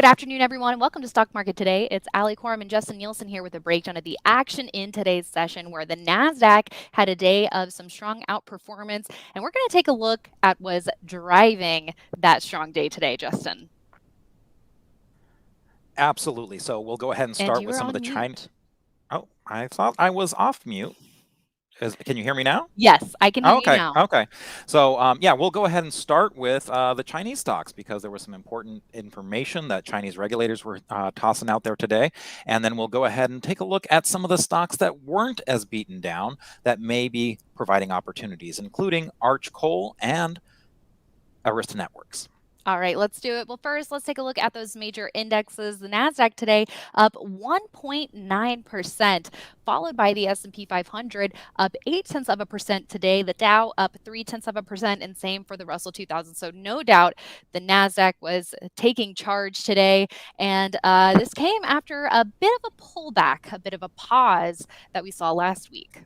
Good afternoon, everyone. Welcome to Stock Market Today. It's Ali Corum and Justin Nielsen here with a breakdown of the action in today's session, where the NASDAQ had a day of some strong outperformance. And we're going to take a look at what's driving that strong day today, Justin. Absolutely. So we'll go ahead and And start you with are some of the on China. mute. Oh, I thought I was off mute. Can you hear me now? Yes, I can hear you Okay, now. okay. So yeah, we'll go ahead and start with the Chinese stocks because there was some important information that Chinese regulators were tossing out there today. And then we'll go ahead and take a look at some of the stocks that weren't as beaten down that may be providing opportunities, including Arch Coal and Arista Networks. All right, let's do it. Well, first, let's take a look at those major indexes. The NASDAQ today up 1.9%, followed by the S&P 500 up 0.8% today. The Dow up 0.3%, and same for the Russell 2000. So no doubt the NASDAQ was taking charge today. And this came after a bit of a pullback, a bit of a pause that we saw last week.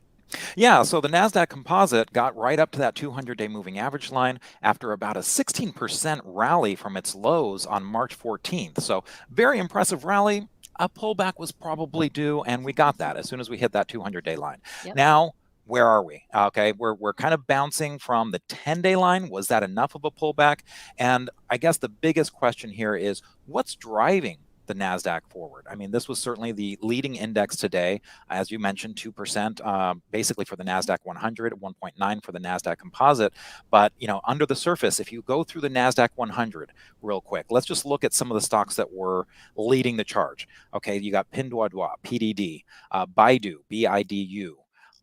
Yeah, so the NASDAQ composite got right up to that 200-day moving average line after about a 16% rally from its lows on March 14th. So very impressive rally. A pullback was probably due, and we got that as soon as we hit that 200-day line. Yep. Now, where are we? Okay, we're kind of bouncing from the 10-day line. Was that enough of a pullback? And I guess the biggest question here is what's driving the NASDAQ forward? I mean, this was certainly the leading index today. As you mentioned, 2% basically for the NASDAQ 100, 1.9 for the NASDAQ composite. But, under the surface, if you go through the NASDAQ 100 real quick, let's just look at some of the stocks that were leading the charge. Okay, you got Pinduoduo, PDD, Baidu, BIDU,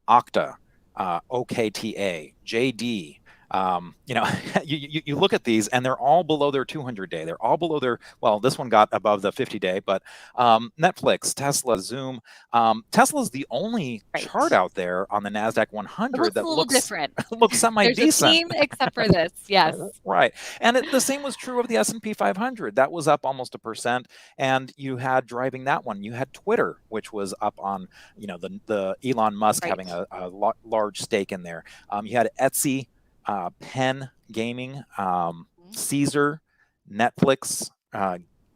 Okta, OKTA, JD. You look at these and they're all below their 200-day. They're all below their, well, this one got above the 50-day, but Netflix, Tesla, Zoom. Tesla's the only chart Right. out there on the NASDAQ It 100 looks a that little looks different. looks There's a semi-decent. theme except for this. Yes. Right. And the same was true of the S&P 500. That was up almost 1%. And you had driving that one, you had Twitter, which was up on, the Elon Musk having Right. a large stake in there. You had Etsy, Penn Gaming, Caesar, Netflix,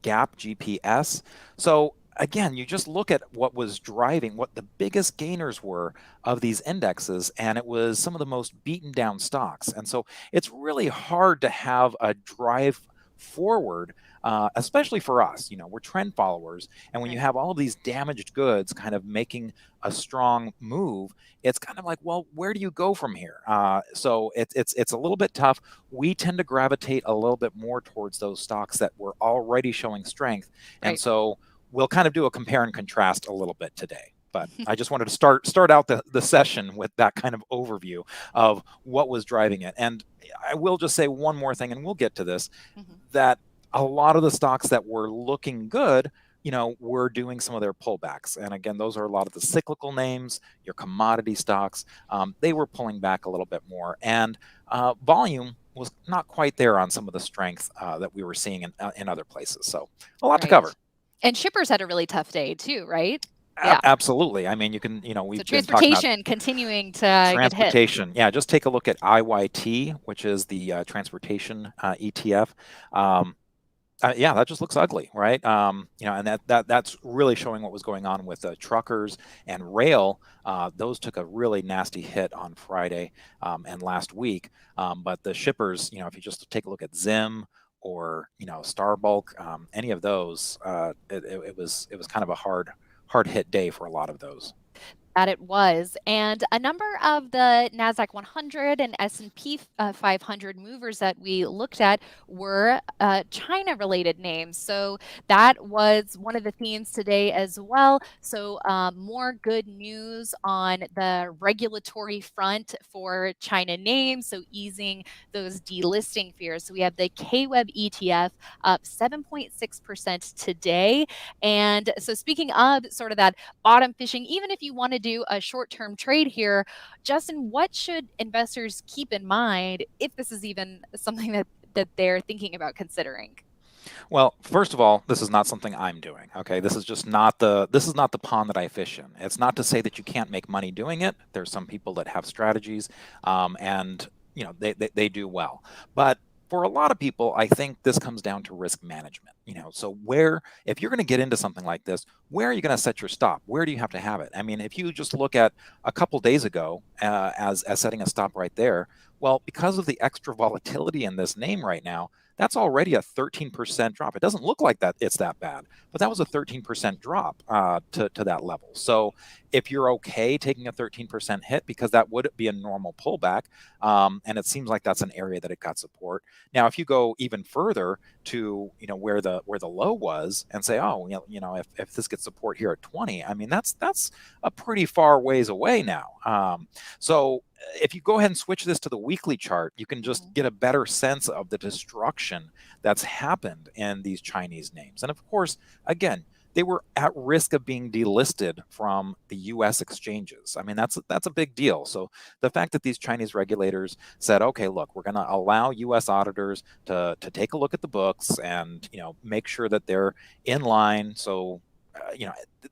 Gap, GPS. So again, you just look at what was driving, what the biggest gainers were of these indexes, and it was some of the most beaten down stocks. And so it's really hard to have a drive forward, especially for us. We're trend followers, and when you Right. have all of these damaged goods kind of making a strong move, it's kind of like, well, where do you go from here? So it's a little bit tough. We tend to gravitate a little bit more towards those stocks that were already showing strength, and Right. so we'll kind of do a compare and contrast a little bit today. But I just wanted to start out the session with that kind of overview of what was driving it. And I will just say one more thing, and we'll get to this, that a lot of the stocks that were looking good, were doing some of their pullbacks. And again, those are a lot of the cyclical names, your commodity stocks. They were pulling back a little bit more. And volume was not quite there on some of the strength that we were seeing in other places. So a lot to Right. cover. And shippers had a really tough day too, right? Yeah. Absolutely. I mean, So we've been talking about transportation continuing to get hit. transportation. Yeah, just take a look at IYT, which is the transportation ETF. Yeah, that just looks ugly, right? And that's really showing what was going on with truckers and rail. Those took a really nasty hit on Friday and last week. But the shippers, if you just take a look at Zim or Starbulk, any of those, it was kind of a hard hit day for a lot of those. That it was. And a number of the NASDAQ 100 and S&P 500 movers that we looked at were China-related names. So that was one of the themes today as well. So more good news on the regulatory front for China names, so easing those delisting fears. So we have the KWEB ETF up 7.6% today. And so speaking of sort of that bottom fishing, even if you want to do a short-term trade here, Justin, what should investors keep in mind if this is even something that they're thinking about considering? Well, first of all, this is not something I'm doing. Okay, this is not the pond that I fish in. It's not to say that you can't make money doing it. There's some people that have strategies, and they do well. But for a lot of people, I think this comes down to risk management. So if you're going to get into something like this, where are you going to set your stop? Where do you have to have it? I mean, if you just look at a couple days ago as setting a stop right there, well, because of the extra volatility in this name right now, that's already a 13% drop. It doesn't look like that it's that bad, but that was a 13% drop to that level. So if you're okay taking a 13% hit, because that would be a normal pullback, and it seems like that's an area that it got support. Now, if you go even further to where the low was and say, oh, if this gets support here at 20, I mean that's a pretty far ways away now. So if you go ahead and switch this to the weekly chart, you can just get a better sense of the destruction that's happened in these Chinese names. And of course, again, they were at risk of being delisted from the US exchanges. I mean, that's a big deal. So the fact that these Chinese regulators said, okay, look, we're going to allow US auditors to take a look at the books and make sure that they're in line. So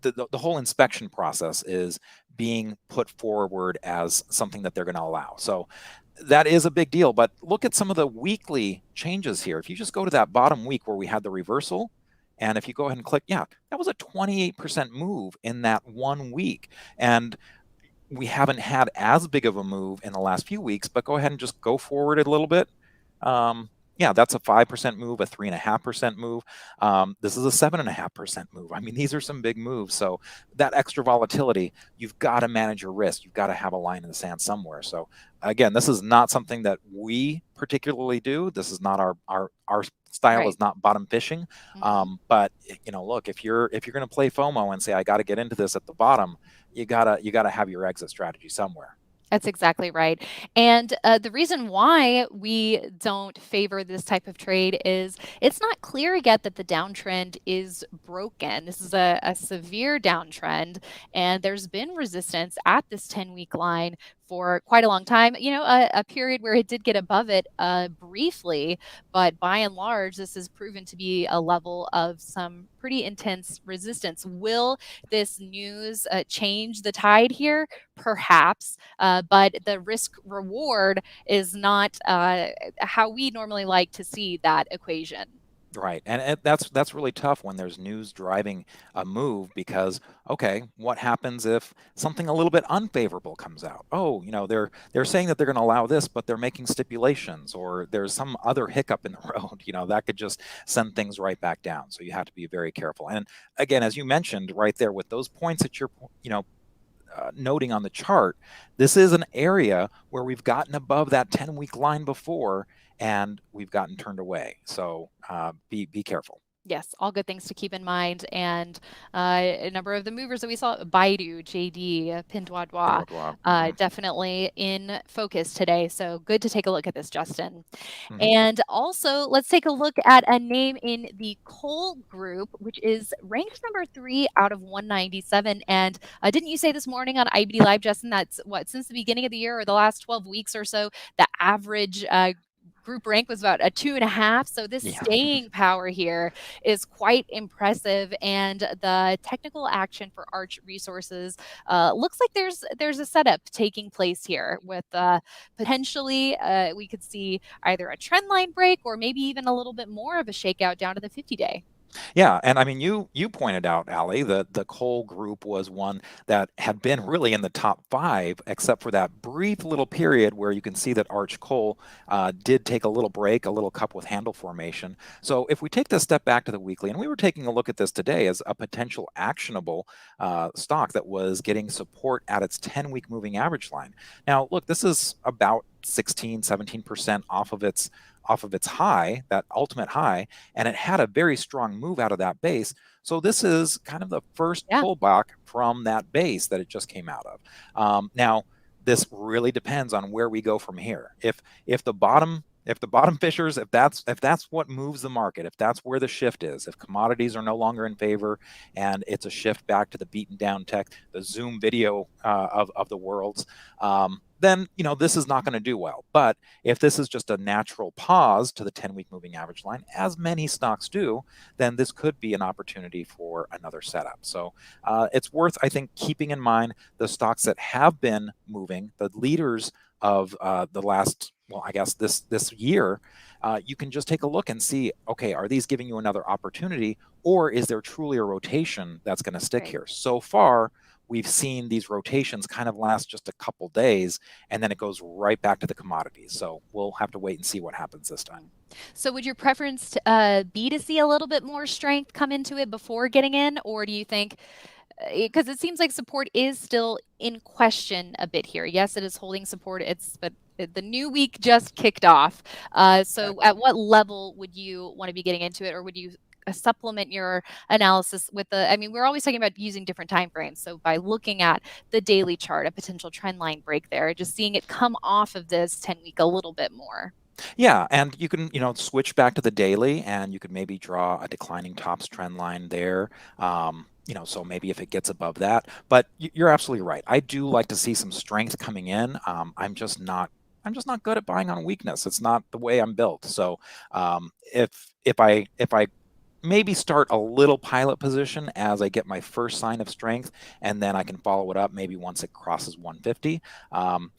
the whole inspection process is being put forward as something that they're going to allow. So that is a big deal. But look at some of the weekly changes here. If you just go to that bottom week where we had the reversal, and if you go ahead and click, yeah, that was a 28% move in that 1 week. And we haven't had as big of a move in the last few weeks, but go ahead and just go forward a little bit. Yeah, that's a 5% move, a 3.5% move. This is a 7.5% move. I mean, these are some big moves. So that extra volatility, you've got to manage your risk. You've got to have a line in the sand somewhere. So again, this is not something that we particularly do. This is not our style Right. is not bottom fishing. But look, if you're going to play FOMO and say I got to get into this at the bottom, you gotta have your exit strategy somewhere. That's exactly right. And the reason why we don't favor this type of trade is it's not clear yet that the downtrend is broken. This is a severe downtrend, and there's been resistance at this 10-week line for quite a long time. A period where it did get above it briefly, but by and large, this has proven to be a level of some pretty intense resistance. Will this news change the tide here? Perhaps. But the risk reward is not how we normally like to see that equation. Right, and that's really tough when there's news driving a move because okay, what happens if something a little bit unfavorable comes out? Oh, they're saying that they're going to allow this, but they're making stipulations, or there's some other hiccup in the road. That could just send things right back down. So you have to be very careful. And again, as you mentioned right there with those points that you're noting on the chart, this is an area where we've gotten above that 10-week line before, and we've gotten turned away. So be careful. Yes, all good things to keep in mind. And a number of the movers that we saw, Baidu, JD, Pinduoduo, definitely in focus today. So good to take a look at this, Justin. And also, let's take a look at a name in the coal group, which is ranked number 3 out of 197. And didn't you say this morning on IBD Live, Justin, that's what, since the beginning of the year or the last 12 weeks or so, the average group rank was about a 2.5. So this Yeah. staying power here is quite impressive. And the technical action for Arch Resources looks like there's a setup taking place here with potentially we could see either a trend line break or maybe even a little bit more of a shakeout down to the 50-day. Yeah, and I mean, you pointed out, Ali, that the coal group was one that had been really in the top 5, except for that brief little period where you can see that Arch Coal did take a little break, a little cup with handle formation. So if we take this step back to the weekly, and we were taking a look at this today as a potential actionable stock that was getting support at its 10-week moving average line. Now, look, this is about 16, 17% off of its high, that ultimate high, and it had a very strong move out of that base. So this is kind of the first Yeah. pullback from that base that it just came out of. Now, this really depends on where we go from here. If the bottom fishers, if that's what moves the market, if that's where the shift is, if commodities are no longer in favor and it's a shift back to the beaten down tech, the Zoom video of the worlds, then this is not going to do well. But if this is just a natural pause to the 10-week moving average line, as many stocks do, then this could be an opportunity for another setup. So it's worth, I think, keeping in mind the stocks that have been moving, the leaders of the last, well, I guess this year, you can just take a look and see, okay, are these giving you another opportunity, or is there truly a rotation that's going to stick Right. here? So far, we've seen these rotations kind of last just a couple days, and then it goes right back to the commodities. So we'll have to wait and see what happens this time. Mm. So would your preference be to see a little bit more strength come into it before getting in, or do you think, because it seems like support is still in question a bit here. Yes, it is holding support. But the new week just kicked off. Right. So at what level would you want to be getting into it, or would you supplement your analysis with the? I mean, we're always talking about using different time frames. So by looking at the daily chart, a potential trend line break there, just seeing it come off of this 10-week a little bit more. Yeah, and you can, switch back to the daily, and you could maybe draw a declining tops trend line there. So maybe if it gets above that, but you're absolutely right. I do like to see some strength coming in. I'm just not good at buying on weakness. It's not the way I'm built. So if I maybe start a little pilot position as I get my first sign of strength, and then I can follow it up maybe once it crosses 150.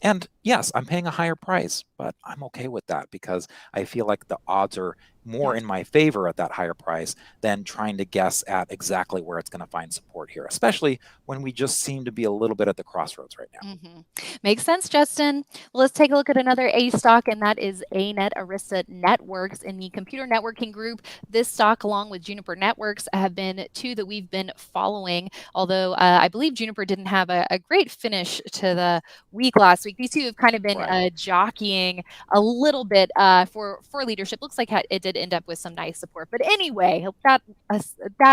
And yes, I'm paying a higher price, but I'm okay with that because I feel like the odds are more Yeah. in my favor at that higher price than trying to guess at exactly where it's going to find support here, especially when we just seem to be a little bit at the crossroads right now. Hmm. Makes sense, Justin. Well, let's take a look at another A stock, and that is ANET Arista Networks in the computer networking group. This stock, along with Juniper Networks, have been two that we've been following. Although I believe Juniper didn't have a great finish to the week last week. These two have kind of been Right. jockeying a little bit for leadership. Looks like it did end up with some nice support. But anyway, that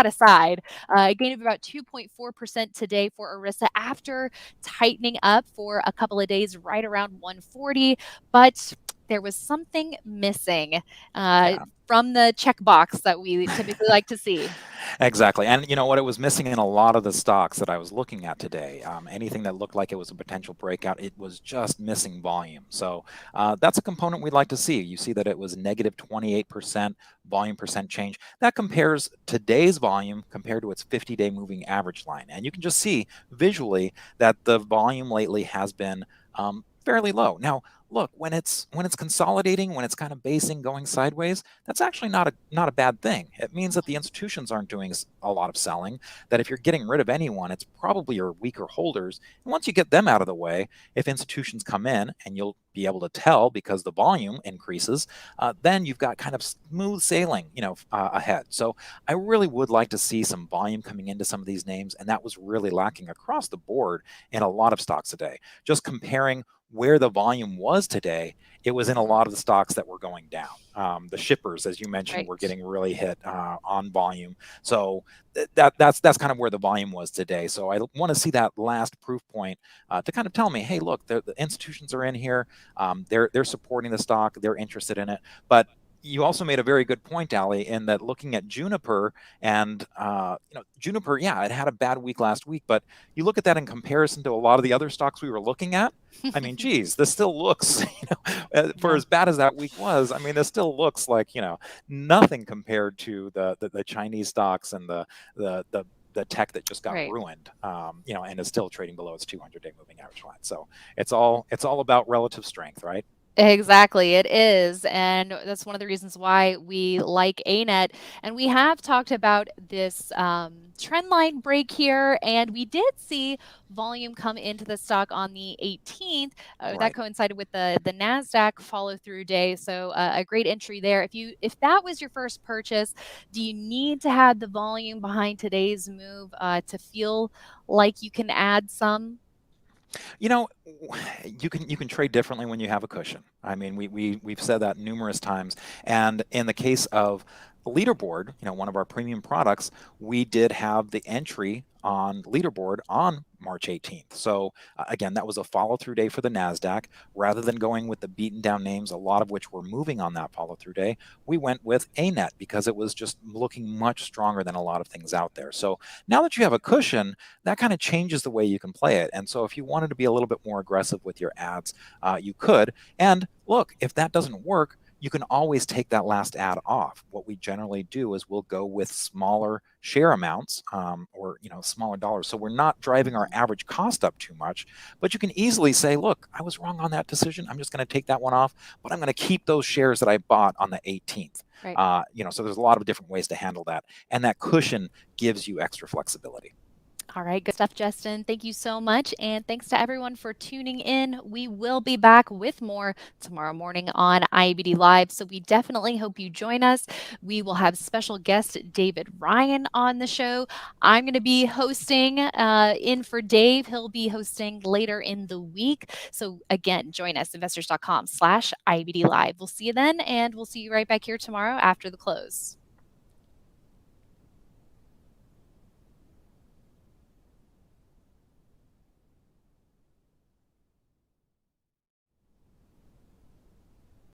aside, a gain of about 2.4% today for Arista after tightening up for a couple of days right around 140, but there was something missing Yeah. from the checkbox that we typically like to see. Exactly. And you know what? It was missing in a lot of the stocks that I was looking at today. Anything that looked like it was a potential breakout, it was just missing volume. So that's a component we'd like to see. You see that it was negative 28% volume percent change. That compares today's volume compared to its 50-day moving average line. And you can just see visually that the volume lately has been fairly low. Now, look, when it's consolidating, when it's kind of basing, going sideways, that's actually not a bad thing. It means that the institutions aren't doing a lot of selling. That if you're getting rid of anyone, it's probably your weaker holders. And once you get them out of the way, if institutions come in, and you'll be able to tell because the volume increases, then you've got kind of smooth sailing, ahead. So I really would like to see some volume coming into some of these names, and that was really lacking across the board in a lot of stocks today. Just comparing where the volume was today, it was in a lot of the stocks that were going down. The shippers, as you mentioned, were Right. getting really hit on volume. So that's kind of where the volume was today. So I want to see that last proof point to kind of tell me, hey, look, the institutions are in here. They're supporting the stock. They're interested in it. But you also made a very good point, Ali, in that looking at Juniper and Juniper, yeah, it had a bad week last week, but you look at that in comparison to a lot of the other stocks we were looking at. I mean, geez, this still looks, for Yeah. as bad as that week was, I mean, this still looks like, nothing compared to the Chinese stocks and the tech that just got Right. ruined, and is still trading below its 200-day moving average line. So it's all about relative strength, right? Exactly, it is. And that's one of the reasons why we like ANET. And we have talked about this trend line break here, and we did see volume come into the stock on the 18th. That Right. coincided with the NASDAQ follow through day. So a great entry there. If that was your first purchase, do you need to have the volume behind today's move to feel like you can add some? You know, you can trade differently when you have a cushion. I mean, we've said that numerous times. And in the case of Leaderboard, one of our premium products, we did have the entry on Leaderboard on March 18th. So again, that was a follow through day for the Nasdaq. Rather than going with the beaten down names, a lot of which were moving on that follow through day, we went with ANET because it was just looking much stronger than a lot of things out there. So now that you have a cushion, that kind of changes the way you can play it. And so if you wanted to be a little bit more aggressive with your ads, you could. And look, if that doesn't work, you can always take that last ad off. What we generally do is we'll go with smaller share amounts, or smaller dollars, so we're not driving our average cost up too much. But you can easily say, look, I was wrong on that decision. I'm just going to take that one off, but I'm going to keep those shares that I bought on the 18th. Right. So there's a lot of different ways to handle that, and that cushion gives you extra flexibility. All right, good stuff, Justin. Thank you so much. And thanks to everyone for tuning in. We will be back with more tomorrow morning on IBD Live. So we definitely hope you join us. We will have special guest David Ryan on the show. I'm going to be hosting in for Dave. He'll be hosting later in the week. So again, join us, investors.com/IBD Live. We'll see you then, and we'll see you right back here tomorrow after the close.